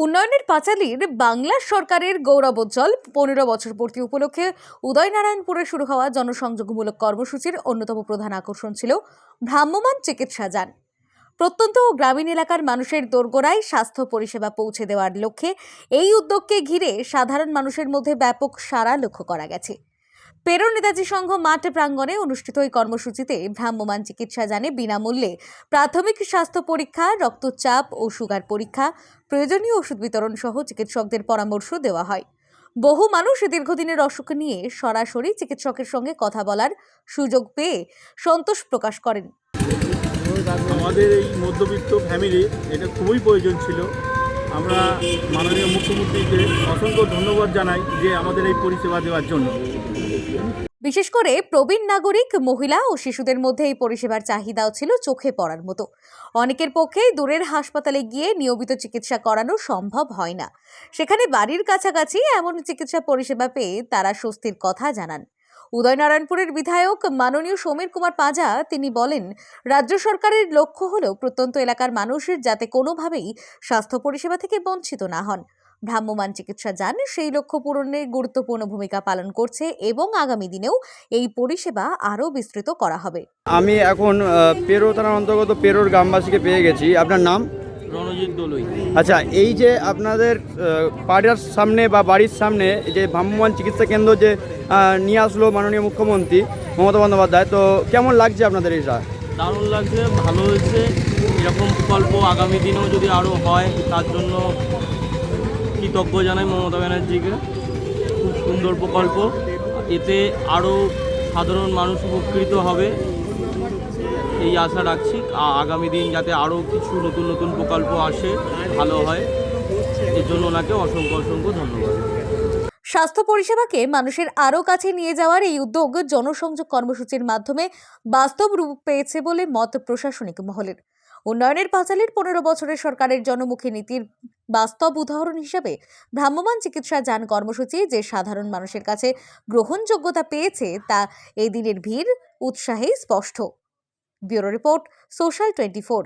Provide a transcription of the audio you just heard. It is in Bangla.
উন্নয়নের পাঁচালীর বাংলা সরকারের গৌরবোজ্জ্বল 15 বছর পূর্তি উপলক্ষে উদয়নারায়ণপুরে শুরু হওয়া জনসংযোগমূলক কর্মসূচির অন্যতম প্রধান আকর্ষণ ছিল ভ্রাম্যমাণ চিকিৎসা যান। প্রত্যন্ত ও গ্রামীণ এলাকার মানুষের দোরগোড়ায় স্বাস্থ্য পরিষেবা পৌঁছে দেওয়ার লক্ষ্যে এই উদ্যোগকে ঘিরে সাধারণ মানুষের মধ্যে ব্যাপক সাড়া লক্ষ্য করা গেছে। পেরো নেতাজি সংঘ মাঠ প্রাঙ্গণে অনুষ্ঠিত এই কর্মসূচিতে ভ্রাম্যমাণ চিকিৎসা যানে বিনামূল্যে প্রাথমিক স্বাস্থ্য পরীক্ষা, রক্তচাপ ও সুগার পরীক্ষা, প্রয়োজনীয় ওষুধ বিতরণ সহ চিকিৎসকদের পরামর্শ দেওয়া হয়। বহু মানুষ দীর্ঘদিনের অসুখ নিয়ে সরাসরি চিকিৎসকের সঙ্গে কথা বলার সুযোগ পেয়ে সন্তোষ প্রকাশ করেন। আমাদের এই মধ্যবিত্ত ফ্যামিলি এটা খুবই প্রয়োজন ছিল। আমরা মাননীয় মুখ্যমন্ত্রীকে অসংখ্য ধন্যবাদ জানাই যে আমাদের এই পরিষেবা দেওয়ার জন্য। বিশেষ করে প্রবীণ নাগরিক, মহিলা ও শিশুদের মধ্যে এই পরিষেবার চাহিদাও ছিল চোখে পড়ার মতো। অনেকের পক্ষে দূরের হাসপাতালে গিয়ে নিয়মিত চিকিৎসা করানো সম্ভব হয় না। সেখানে বাড়ির কাছাকাছি এমন চিকিৎসা পরিষেবা পেয়ে তারা স্বস্তির কথা জানান। উদয়নারায়ণপুরের বিধায়ক মাননীয় সমীর কুমার পাঁজা তিনি বলেন, রাজ্য সরকারের লক্ষ্য হলো প্রত্যন্ত এলাকার মানুষের যাতে কোনোভাবেই স্বাস্থ্য পরিষেবা থেকে বঞ্চিত না হন। ভ্রাম্যমাণ চিকিৎসা যান সেই লক্ষ্য পূরণে গুরুত্বপূর্ণ ভূমিকা পালন করছে এবং আগামী দিনেও এই পরিষেবা আরও বিস্তৃত করা হবে। আমি এখন পেরো থানার অন্তর্গত পেরোর গ্রামবাসীকে পেয়ে গেছি। আপনার নাম? রণজিৎ দলুই। আচ্ছা, এই যে আপনাদের পাড়ার সামনে বা বাড়ির সামনে যে ভ্রাম্যমাণ চিকিৎসা কেন্দ্র যে নিয়ে আসলো মাননীয় মুখ্যমন্ত্রী মমতা বন্দ্যোপাধ্যায়, তো কেমন লাগছে আপনাদের এটা? দারুণ লাগছে, ভালো হয়েছে। এরকম প্রকল্প আগামী দিনেও যদি আরও হয় তার জন্য কৃতজ্ঞ জানাই মমতা ব্যানার্জিকে। খুব সুন্দর প্রকল্প, এতে আরও সাধারণ মানুষ উপকৃত হবে এই আশা রাখছি। আগামী দিন যাতে আরও কিছু নতুন নতুন প্রকল্প আসে, ভালো হয়, এর জন্য ওনাকে অসংখ্য অসংখ্য ধন্যবাদ। স্বাস্থ্য পরিষেবাকে মানুষের আরও কাছে নিয়ে যাওয়ার এই উদ্যোগ জনসংযোগ কর্মসূচির মাধ্যমে বাস্তব রূপ পেয়েছে বলে মত প্রশাসনিক মহলের। উন্নয়নের পাঁচালীর 15 বছরের সরকারের জনমুখী নীতির বাস্তব উদাহরণ হিসেবে ভ্রাম্যমাণ চিকিৎসা যান কর্মসূচি যে সাধারণ মানুষের কাছে গ্রহণযোগ্যতা পেয়েছে তা এই দিনের ভিড় উৎসাহে স্পষ্ট। Bureau report, social 24।